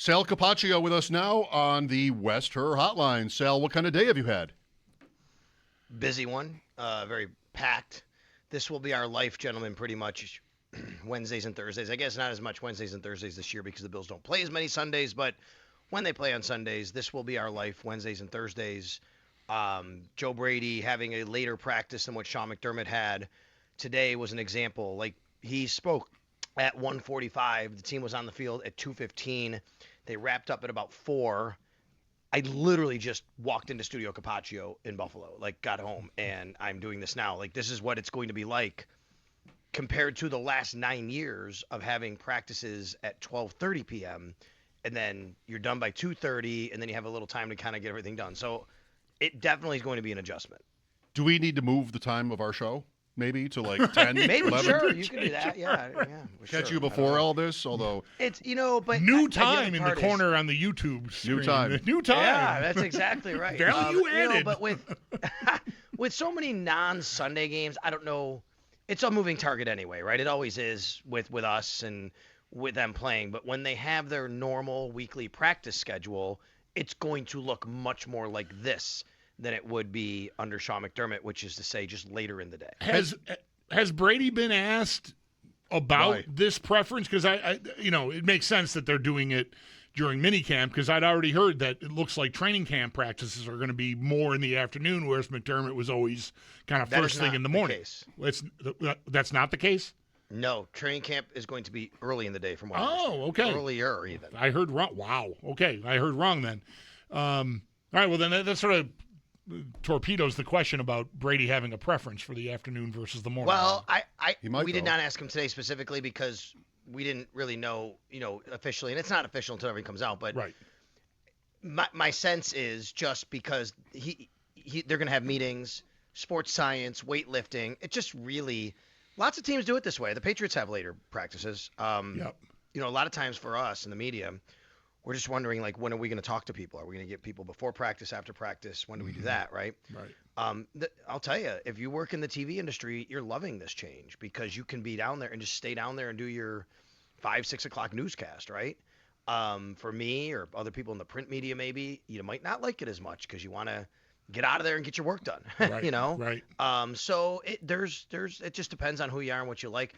Sal Capaccio with us now on the West Her Hotline. Sal, what kind of day have you had? Busy one, very packed. This will be our life, gentlemen, pretty much Wednesdays and Thursdays. I guess not as much Wednesdays and Thursdays this year because the Bills don't play as many Sundays, but when they play on Sundays, this will be our life, Wednesdays and Thursdays. Joe Brady having a later practice than what Sean McDermott had today was an example. Like, he spoke at 1:45. The team was on the field at 2:15. They wrapped up at about 4. I literally just walked into Studio Capaccio in Buffalo, like got home, and I'm doing this now. Like, this is what it's going to be like compared to the last 9 years of having practices at 12:30 p.m. and then you're done by 2:30, and then you have a little time to kind of get everything done. So it definitely is going to be an adjustment. Do we need to move the time of our show? Maybe to like 10, Maybe, 11? sure, you can do that. Yeah. Catch sure. you before all this, although It's, but new the time in the part corner on the YouTube screen. New time. New time. Yeah, that's exactly right. Value added. But with so many non-Sunday games, I don't know. It's a moving target anyway, right? It always is with us and with them playing. But when they have their normal weekly practice schedule, it's going to look much more like this than it would be under Sean McDermott, which is to say just later in the day. Has Brady been asked about Right. this preference? Because it makes sense that they're doing it during minicamp, because I'd already heard that it looks like training camp practices are going to be more in the afternoon, whereas McDermott was always kind of first thing in the morning. That's not the case? No, training camp is going to be early in the day from what I Oh, understand. okay. Earlier even. I heard wrong. Wow. Okay, I heard wrong then. All right, well, then that sort of torpedoes the question about Brady having a preference for the afternoon versus the morning. Well, we did not ask him today specifically because we didn't really know, officially, and it's not official until everything comes out. But right. my sense is just because they're going to have meetings, sports science, weightlifting. It just really, lots of teams do it this way. The Patriots have later practices. Yep. A lot of times for us in the media, we're just wondering, like, when are we going to talk to people? Are we going to get people before practice, after practice? When do we do that, right? Right. I'll tell you, if you work in the TV industry, you're loving this change because you can be down there and just stay down there and do your 5, 6 o'clock newscast, right? For me or other people in the print media, maybe, you might not like it as much because you want to get out of there and get your work done, Right. Right. So it just depends on who you are and what you like.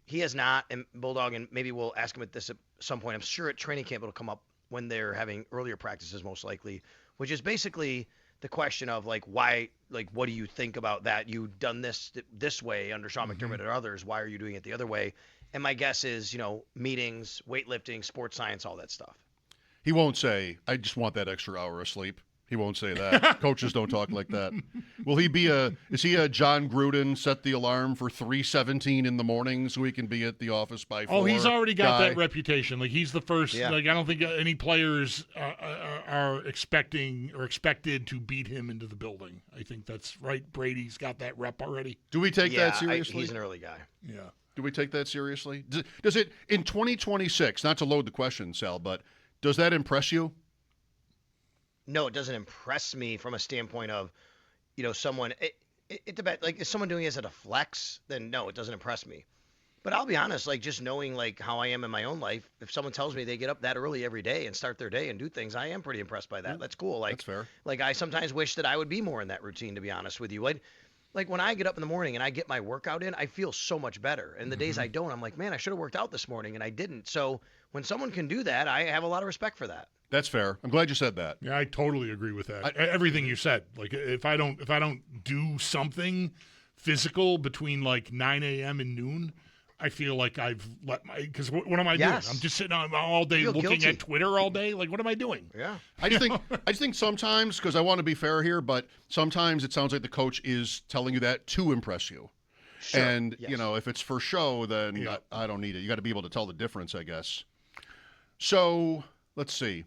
He has not, and Bulldog, and maybe we'll ask him at some point. I'm sure at training camp it'll come up when they're having earlier practices, most likely, which is basically the question of, like, why, like, what do you think about that? You've done this way under Sean McDermott or others. Why are you doing it the other way? And my guess is, meetings, weightlifting, sports science, all that stuff. he won't say, I just want that extra hour of sleep. He won't say that. Coaches don't talk like that. Will he be is he a John Gruden, set the alarm for 3:17 in the morning so he can be at the office by 4? Oh, he's already got guy? that reputation. Like, he's the first. Yeah. Like, I don't think any players are expecting or expected to beat him into the building. I think that's right. Brady's got that rep already. Do we take that seriously? He's an early guy. Yeah. Do we take that seriously? Does it, in 2026, not to load the question, Sal, but does that impress you? No, it doesn't impress me from a standpoint of, someone. It depends. Like, is someone doing this at a flex? Then no, it doesn't impress me. But I'll be honest, like, just knowing, like, how I am in my own life, if someone tells me they get up that early every day and start their day and do things, I am pretty impressed by that. That's cool. Like, That's fair. Like, I sometimes wish that I would be more in that routine, to be honest with you. Like when I get up in the morning and I get my workout in, I feel so much better. And the days I don't, I'm like, man, I should have worked out this morning, and I didn't. So when someone can do that, I have a lot of respect for that. That's fair. I'm glad you said that. Yeah, I totally agree with that. Everything you said. Like, if I don't do something physical between like 9 a.m. and noon, I feel like I've let because what am I doing? I'm just sitting all day looking guilty. at Twitter all day. Like, what am I doing? Yeah. I just think sometimes, because I want to be fair here, but sometimes it sounds like the coach is telling you that to impress you. Sure. And, Yes. If it's for show, then I don't need it. You got to be able to tell the difference, I guess. So, let's see.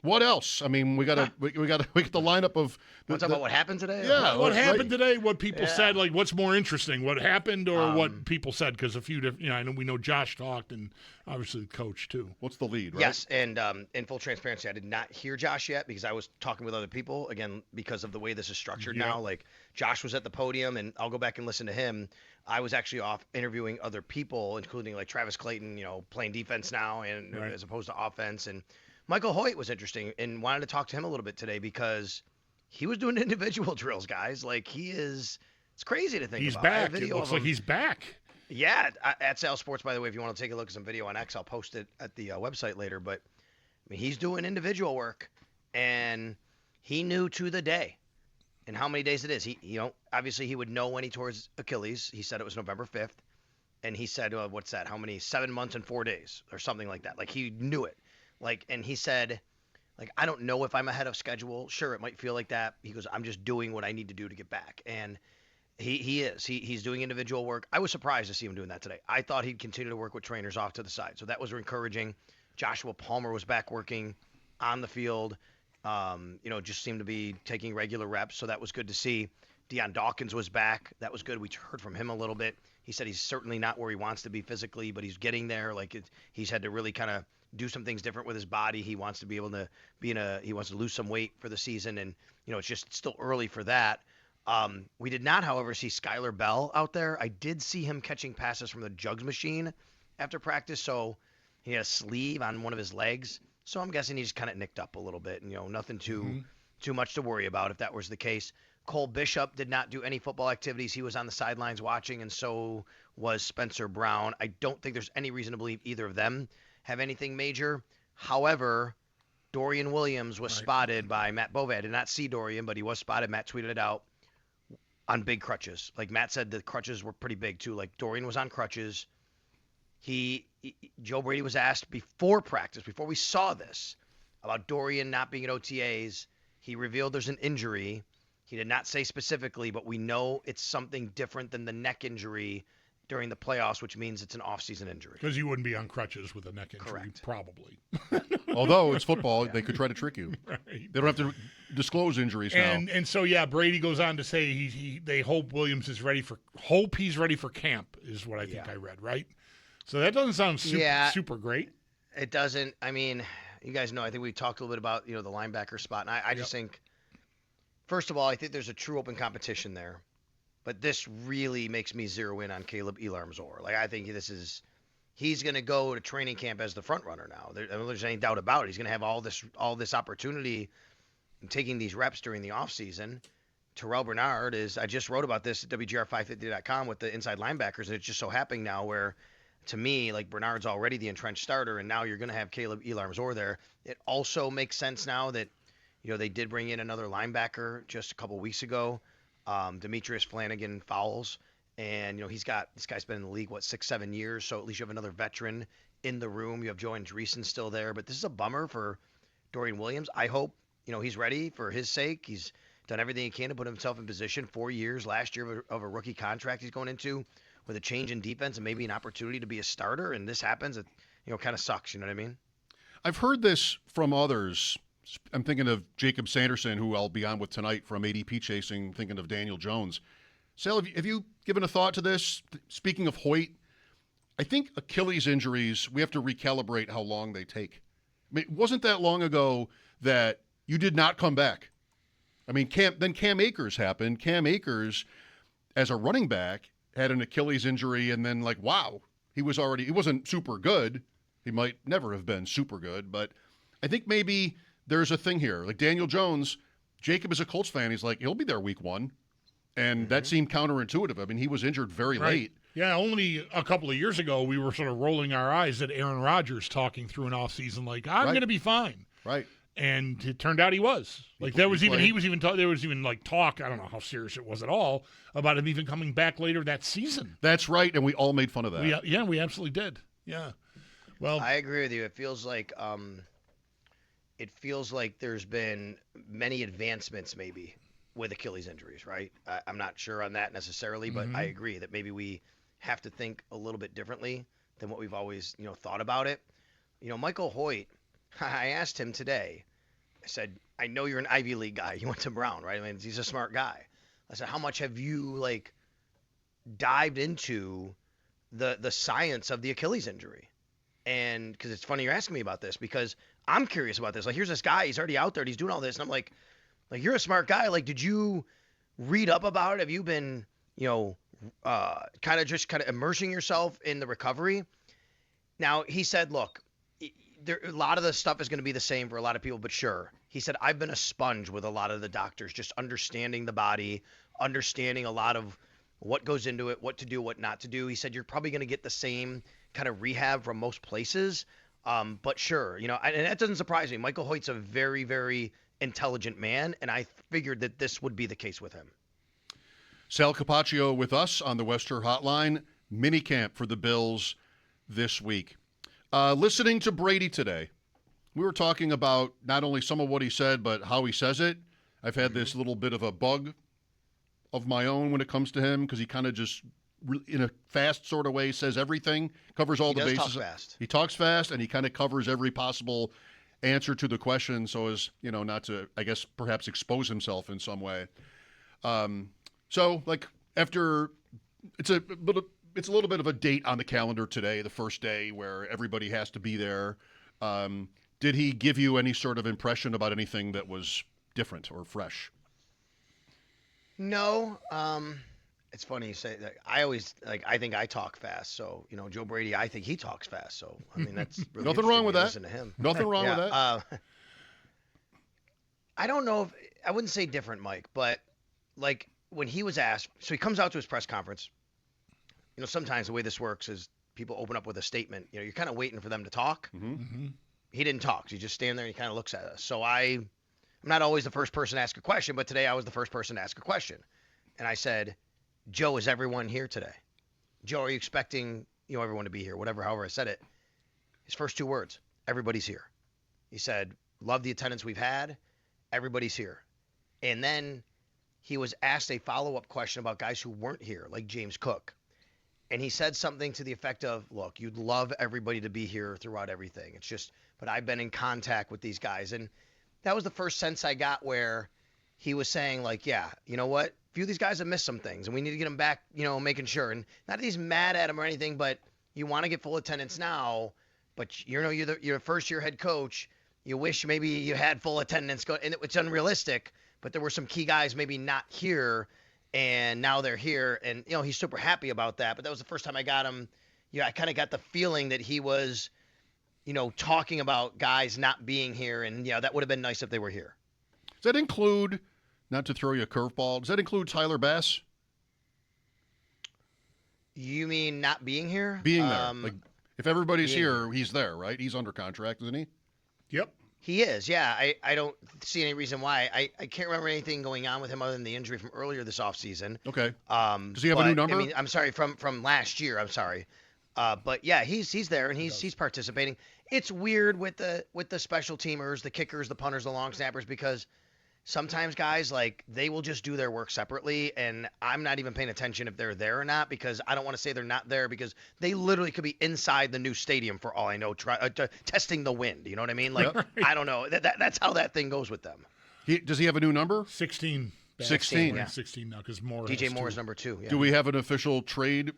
What else? I mean, we got the lineup of. Want to talk about what happened today? Yeah, What happened right. today? What people said? Like, what's more interesting? What happened or what people said? Because a few different, I know we know Josh talked and obviously the coach too. What's the lead, right? Yes, and in full transparency, I did not hear Josh yet because I was talking with other people, again, because of the way this is structured now. Like, Josh was at the podium, and I'll go back and listen to him. I was actually off interviewing other people, including, like, Travis Clayton, playing defense now and as opposed to offense. And Michael Hoyt was interesting and wanted to talk to him a little bit today because he was doing individual drills, guys. Like, it's crazy to think he's about. back. It looks like he's back. Yeah, at Sal Sports, by the way, if you want to take a look at some video on X, I'll post it at the website later. But I mean, he's doing individual work, and he knew to the day and how many days it is. He obviously he would know when he tore his Achilles. He said it was November 5th, and he said, what's that? How many? 7 months and 4 days or something like that. Like, he knew it. Like, and he said, like, I don't know if I'm ahead of schedule. Sure, it might feel like that. He goes, I'm just doing what I need to do to get back. And he is. He's doing individual work. I was surprised to see him doing that today. I thought he'd continue to work with trainers off to the side. So that was encouraging. Joshua Palmer was back working on the field. Just seemed to be taking regular reps. So that was good to see. Deion Dawkins was back. That was good. We heard from him a little bit. He said he's certainly not where he wants to be physically, but he's getting there. Like, he's had to really kind of do some things different with his body. He wants to be able to he wants to lose some weight for the season. And, it's just still early for that. We did not, however, see Skylar Bell out there. I did see him catching passes from the jugs machine after practice. So he had a sleeve on one of his legs. So I'm guessing he just kind of nicked up a little bit, and, nothing too much to worry about if that was the case. Cole Bishop did not do any football activities. He was on the sidelines watching, and so was Spencer Brown. I don't think there's any reason to believe either of them have anything major. However, Dorian Williams was spotted by Matt Bove. I did not see Dorian, but he was spotted. Matt tweeted it out on big crutches. Like, Matt said, the crutches were pretty big too. Like, Dorian was on crutches. Joe Brady was asked before practice, before we saw this, about Dorian not being at OTAs. He revealed there's an injury. He did not say specifically, but we know it's something different than the neck injury during the playoffs, which means it's an off-season injury. Because you wouldn't be on crutches with a neck injury, Correct. Probably. Although it's football, they could try to trick you. Right. They don't have to disclose injuries now. And so, Brady goes on to say they hope Williams is ready for camp is what I think I read, right? So that doesn't sound super great. It doesn't. I mean, you guys know, I think we talked a little bit about, the linebacker spot. And I just think, first of all, I think there's a true open competition there. But this really makes me zero in on Caleb Elarmzor. Like, I think he's going to go to training camp as the front runner now. I don't think there's any doubt about it. He's going to have all this opportunity in taking these reps during the offseason. Terrell Bernard I just wrote about this at WGR550.com with the inside linebackers, and it's just so happening now where, to me, like, Bernard's already the entrenched starter, and now you're going to have Caleb Elarmzor there. It also makes sense now that, they did bring in another linebacker just a couple weeks ago. Demetrius Flanagan Fowles, and this guy's been in the league 6-7 years, so at least you have another veteran in the room. You have Joe Andreessen still there, but this is a bummer for Dorian Williams. I hope he's ready for his sake. He's done everything he can to put himself in position. 4 years last year of a rookie contract he's going into with a change in defense and maybe an opportunity to be a starter, and this happens. It kind of sucks. You know what I mean? I've heard this from others. I'm thinking of Jacob Sanderson, who I'll be on with tonight from ADP Chasing, thinking of Daniel Jones. Sal, have you given a thought to this? Speaking of Hoyt, I think Achilles injuries, we have to recalibrate how long they take. I mean, it wasn't that long ago that you did not come back. I mean, Cam Akers happened. Cam Akers, as a running back, had an Achilles injury, and then, wow, he wasn't super good. He might never have been super good, but I think maybe there's a thing here. Like Daniel Jones, Jacob is a Colts fan. He's like, he'll be there week 1. And that seemed counterintuitive. I mean, he was injured very late. Yeah, only a couple of years ago, we were sort of rolling our eyes at Aaron Rodgers talking through an offseason like, I'm going to be fine. Right. And it turned out he was. Like, there was even talk, I don't know how serious it was at all, about him even coming back later that season. That's right, and we all made fun of that. We absolutely did. Yeah. Well, I agree with you. It feels like there's been many advancements maybe with Achilles injuries, right? I'm not sure on that necessarily, but I agree that maybe we have to think a little bit differently than what we've always, thought about it. Michael Hoyt, I asked him today, I said, I know you're an Ivy League guy. You went to Brown, right? I mean, he's a smart guy. I said, how much have you like dived into the science of the Achilles injury? And because it's funny you're asking me about this because I'm curious about this. Like, here's this guy. He's already out there. And he's doing all this. And I'm like, you're a smart guy. Like, did you read up about it? Have you been, kind of immersing yourself in the recovery? Now, he said, look, a lot of the stuff is going to be the same for a lot of people, but sure. He said, I've been a sponge with a lot of the doctors, just understanding the body, understanding a lot of what goes into it, what to do, what not to do. He said, you're probably going to get the same kind of rehab from most places. But sure, and that doesn't surprise me. Michael Hoyt's a very, very intelligent man, and I figured that this would be the case with him. Sal Capaccio with us on the Wester Hotline. Minicamp for the Bills this week. Listening to Brady today, we were talking about not only some of what he said, but how he says it. I've had this little bit of a bug of my own when it comes to him because he kind of just, in a fast sort of way, says everything, covers all the bases. Talk fast. He talks fast, and he kind of covers every possible answer to the question so as, not to, I guess, perhaps expose himself in some way. So, like, after it's a little bit of a date on the calendar today, the first day where everybody has to be there. Did he give you any sort of impression about anything that was different or fresh? No. It's funny you say that. I think I talk fast. So, Joe Brady, I think he talks fast. So, I mean, that's really nothing wrong with that. Listen to him. Nothing wrong with that. I don't know if I wouldn't say different, Mike, but like when he was asked, so he comes out to his press conference. Sometimes the way this works is people open up with a statement. You're kind of waiting for them to talk. Mm-hmm. He didn't talk. So he just stand there and he kind of looks at us. So I'm not always the first person to ask a question, but today I was the first person to ask a question. And I said, Joe, is everyone here today? Joe, are you expecting, everyone to be here? However I said it. His first two words, everybody's here. He said, love the attendance we've had. Everybody's here. And then he was asked a follow-up question about guys who weren't here, like James Cook. And he said something to the effect of, look, you'd love everybody to be here throughout everything. It's just, but I've been in contact with these guys. And that was the first sense I got where he was saying, like, yeah, you know what? A few of these guys have missed some things, and we need to get them back, making sure. And not that he's mad at him or anything, but you want to get full attendance now. But, you're a first-year head coach. You wish maybe you had full attendance. And it's unrealistic, but there were some key guys maybe not here. And now they're here, and he's super happy about that. But that was the first time I got him. I kind of got the feeling that he was, talking about guys not being here, and that would have been nice if they were here. Does that include, not to throw you a curveball, does that include Tyler Bass? You mean not being here? Being there, like if everybody's here, he's there, right? He's under contract, isn't he? Yep. He is, yeah. I don't see any reason why. I can't remember anything going on with him other than the injury from earlier this offseason. Okay. Does he have a new number? I mean, I'm sorry, from last year. I'm sorry. But yeah, he's there and he's participating. It's weird with the special teamers, the kickers, the punters, the long snappers, because sometimes guys, like, they will just do their work separately, and I'm not even paying attention if they're there or not, because I don't want to say they're not there, because they literally could be inside the new stadium for all I know, testing the wind. You know what I mean? Like, I don't know. That's how that thing goes with them. Does he have a new number? 16. 16. Yeah. 16 now because Moore. DJ Moore is number 2. Yeah. Do we have an official trade,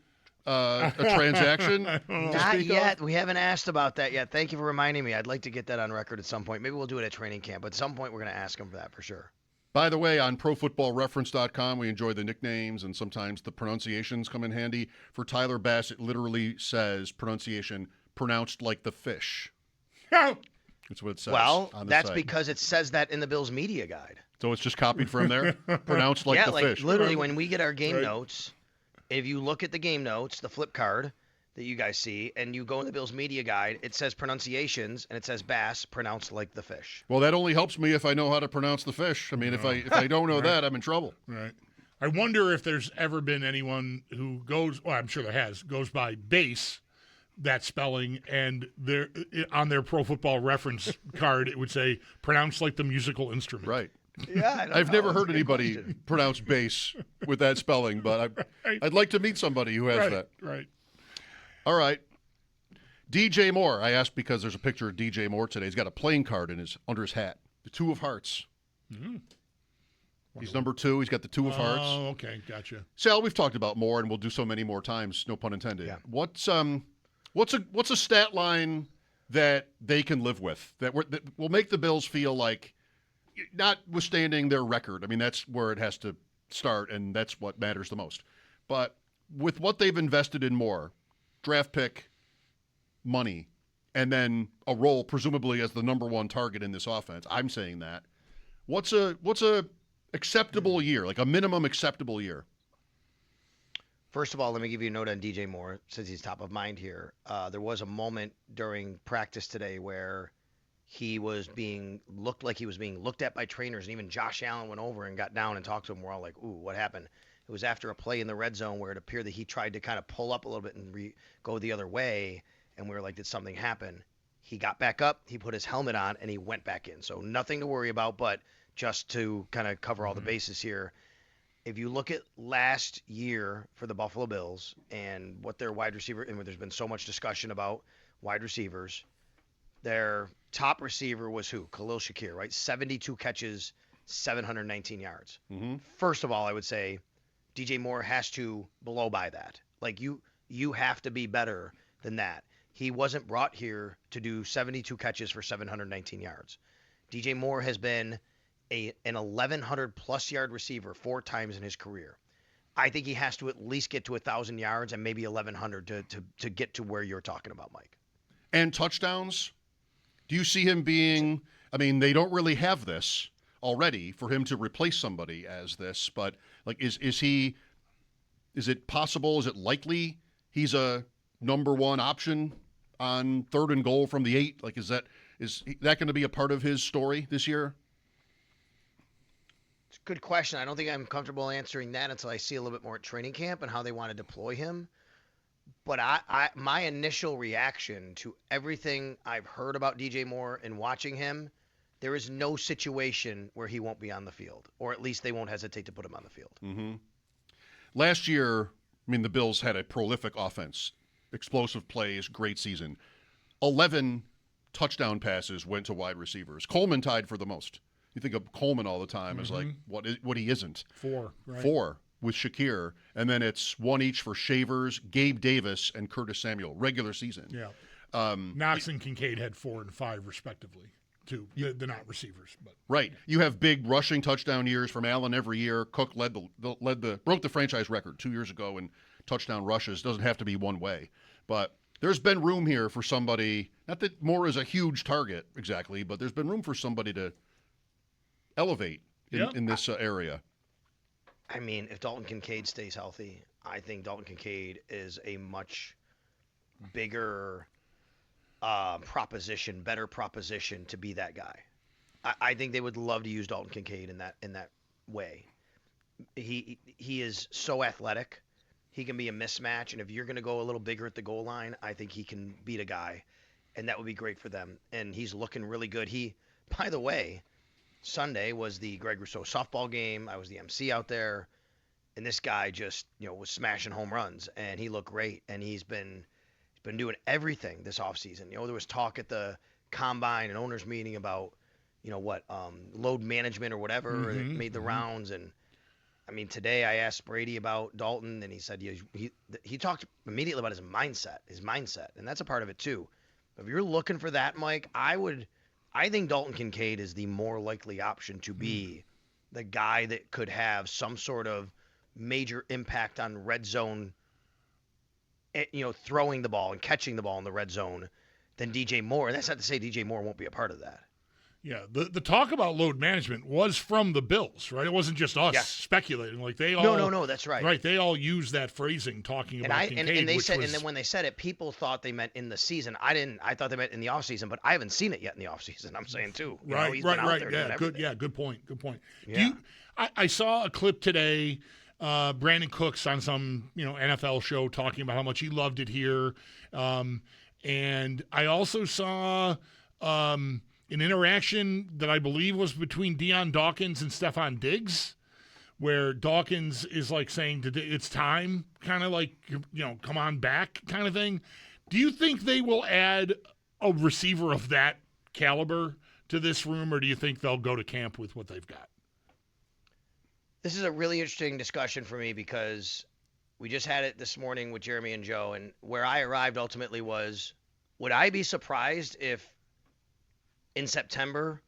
a transaction? Not yet. We haven't asked about that yet. Thank you for reminding me. I'd like to get that on record at some point. Maybe we'll do it at training camp, but at some point we're going to ask him for that for sure. By the way, on ProFootballReference.com, we enjoy the nicknames and sometimes the pronunciations come in handy. For Tyler Bass, it literally says pronunciation pronounced like the fish. That's what it says. Well, on the that's site. because it says that in the Bills media guide. So it's just copied from there? Pronounced like the fish. Yeah, like literally when we get our game notes, if you look at the game notes, the flip card that you guys see, and you go in the Bills media guide, it says pronunciations, and it says Bass pronounced like the fish. Well, that only helps me if I know how to pronounce the fish. I mean, if I don't know that, I'm in trouble. Right. I wonder if there's ever been anyone who goes, well, I'm sure there has, goes by base, that spelling, and on their Pro Football Reference card, it would say pronounced like the musical instrument. Right. Yeah, I've never heard anybody pronounce bass with that spelling, but I'd like to meet somebody who has that. Right. All right. DJ Moore. I asked because there's a picture of DJ Moore today. He's got a playing card under his hat. The two of hearts. Mm-hmm. He's number 2. He's got the 2 of hearts. Oh, okay, gotcha. Sal, we've talked about more, and we'll do so many more times. No pun intended. Yeah. What's a stat line that they can live with that will make the Bills feel like, notwithstanding their record? I mean, that's where it has to start, and that's what matters the most. But with what they've invested in more, draft pick, money, and then a role presumably as the number 1 target in this offense, I'm saying that. What's a acceptable year, like a minimum acceptable year? First of all, let me give you a note on DJ Moore, since he's top of mind here. There was a moment during practice today where he looked like he was being looked at by trainers, and even Josh Allen went over and got down and talked to him. We're all like, ooh, what happened? It was after a play in the red zone where it appeared that he tried to kind of pull up a little bit and go the other way, and we were like, did something happen? He got back up, he put his helmet on, and he went back in. So nothing to worry about, but just to kind of cover all the bases here. If you look at last year for the Buffalo Bills and what their wide receiver, and there's been so much discussion about wide receivers, their top receiver was who? Khalil Shakir, right? 72 catches, 719 yards. Mm-hmm. First of all, I would say DJ Moore has to blow by that. Like you have to be better than that. He wasn't brought here to do 72 catches for 719 yards. DJ Moore has been an 1,100 plus yard receiver 4 times in his career. I think he has to at least get to 1,000 yards and maybe 1,100 to get to where you're talking about, Mike. And touchdowns? Do you see him being, I mean, they don't really have this already for him to replace somebody as this, but like is it possible, is it likely he's a number 1 option on 3rd and goal from the 8? Like is that going to be a part of his story this year? It's a good question. I don't think I'm comfortable answering that until I see a little bit more at training camp and how they want to deploy him. But my initial reaction to everything I've heard about DJ Moore and watching him, there is no situation where he won't be on the field, or at least they won't hesitate to put him on the field. Mm-hmm. Last year, I mean, the Bills had a prolific offense, explosive plays, great season. 11 touchdown passes went to wide receivers. Coleman tied for the most. You think of Coleman all the time as like what he isn't. 4, right? 4 with Shakir, and then it's 1 each for Shavers, Gabe Davis, and Curtis Samuel, regular season. Yeah. Knox and Kincaid had 4 and 5 respectively. Too. They're not receivers, but right. You have big rushing touchdown years from Allen every year. Cook broke the franchise record 2 years ago in touchdown rushes. Doesn't have to be one way, but there's been room here for somebody. Not that Moore is a huge target exactly, but there's been room for somebody to elevate in this area. I mean, if Dalton Kincaid stays healthy, I think Dalton Kincaid is a much bigger better proposition to be that guy. I think they would love to use Dalton Kincaid in that way. He is so athletic. He can be a mismatch, and if you're going to go a little bigger at the goal line, I think he can beat a guy, and that would be great for them. And he's looking really good. By the way, Sunday was the Greg Rousseau softball game. I was the MC out there, and this guy just was smashing home runs, and he looked great. And he's been doing everything this offseason. There was talk at the combine and owners meeting about load management or whatever that made the rounds. And I mean, today I asked Brady about Dalton, and he said he talked immediately about his mindset, and that's a part of it too. If you're looking for that, Mike, I think Dalton Kincaid is the more likely option to be the guy that could have some sort of major impact on red zone, throwing the ball and catching the ball in the red zone than DJ Moore. And that's not to say DJ Moore won't be a part of that. Yeah, the talk about load management was from the Bills, right? It wasn't just us speculating. Like they all No, that's right. Right, they all used that phrasing talking about Kincaid. And they said, and then when they said it, people thought they meant in the season. I thought they meant in the offseason, but I haven't seen it yet in the offseason. I'm saying too. Right. Yeah, good. Yeah, good point. Yeah. I saw a clip today. Brandon Cooks on some NFL show talking about how much he loved it here, and I also saw an interaction that I believe was between Deion Dawkins and Stephon Diggs, where Dawkins is like saying it's time, kind of like come on back kind of thing. Do you think they will add a receiver of that caliber to this room, or do you think they'll go to camp with what they've got? This is a really interesting discussion for me because we just had it this morning with Jeremy and Joe, and where I arrived ultimately was, would I be surprised if in September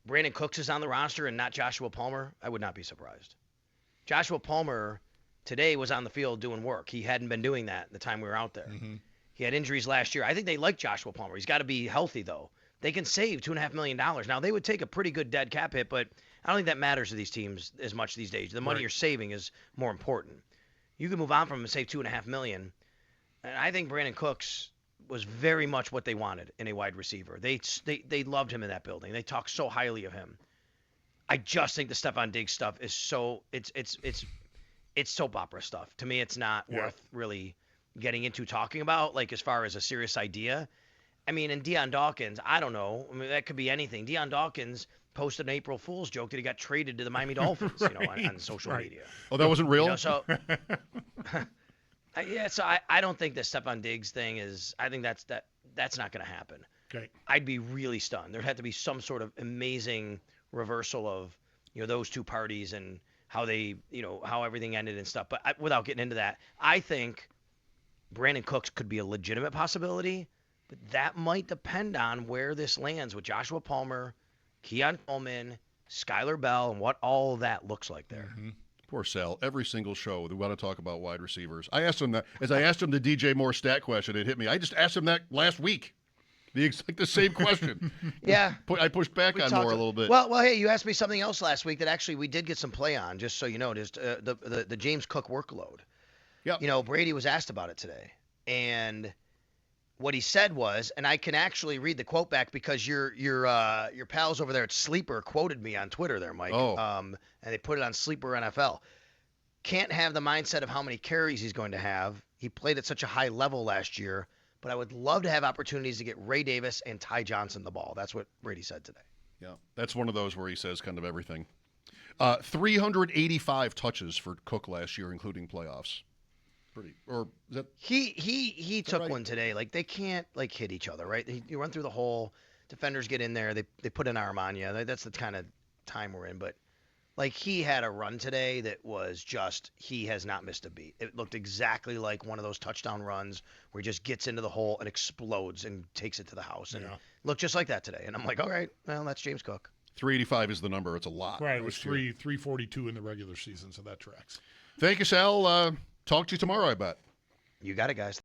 Brandon Cooks is on the roster and not Joshua Palmer? I would not be surprised. Joshua Palmer today was on the field doing work. He hadn't been doing that the time we were out there. Mm-hmm. He had injuries last year. I think they like Joshua Palmer. He's got to be healthy, though. They can save $2.5 million. Now, they would take a pretty good dead cap hit, but I don't think that matters to these teams as much these days. The money you're saving is more important. You can move on from him and save $2.5 million. And I think Brandon Cooks was very much what they wanted in a wide receiver. They loved him in that building. They talked so highly of him. I just think the Stephon Diggs stuff is so it's soap opera stuff. To me, it's not worth really getting into talking about, like, as far as a serious idea. I mean, and Deion Dawkins, I don't know. I mean, that could be anything. Deion Dawkins posted an April Fool's joke that he got traded to the Miami Dolphins, on social media. Oh, that wasn't real? So, so I don't think the Stephon Diggs thing is – I think that's not going to happen. Okay. I'd be really stunned. There'd have to be some sort of amazing reversal of, those two parties and how they, how everything ended and stuff. But without getting into that, I think Brandon Cooks could be a legitimate possibility, but that might depend on where this lands with Joshua Palmer, Keon Coleman, Skylar Bell, and what all of that looks like there. Mm-hmm. Poor Sal. Every single show we want to talk about wide receivers. I asked him that as I asked him the DJ Moore stat question. It hit me. I just asked him that last week. The same question. Yeah. I pushed back on Moore a little bit. Well, hey, you asked me something else last week that actually we did get some play on, just so you know, just the James Cook workload. Yeah. Brady was asked about it today, and what he said was, and I can actually read the quote back because your pals over there at Sleeper quoted me on Twitter there, Mike. Oh. And they put it on Sleeper NFL. Can't have the mindset of how many carries he's going to have. He played at such a high level last year, but I would love to have opportunities to get Ray Davis and Ty Johnson the ball. That's what Brady said today. Yeah, that's one of those where he says kind of everything. 385 touches for Cook last year, including playoffs. Pretty, or is that he took right? one today. Like, they can't hit each other, right? You run through the hole, defenders get in there, they put an arm on you. That's the kind of time we're in. But he had a run today that was just, he has not missed a beat. It looked exactly like one of those touchdown runs where he just gets into the hole and explodes and takes it to the house. And it looked just like that today. And I'm like, all right, well, that's James Cook. 385 is the number. It's a lot. Right, it was 342 in the regular season, so that tracks. Thank you, Sal. Talk to you tomorrow, I bet. You got it, guys.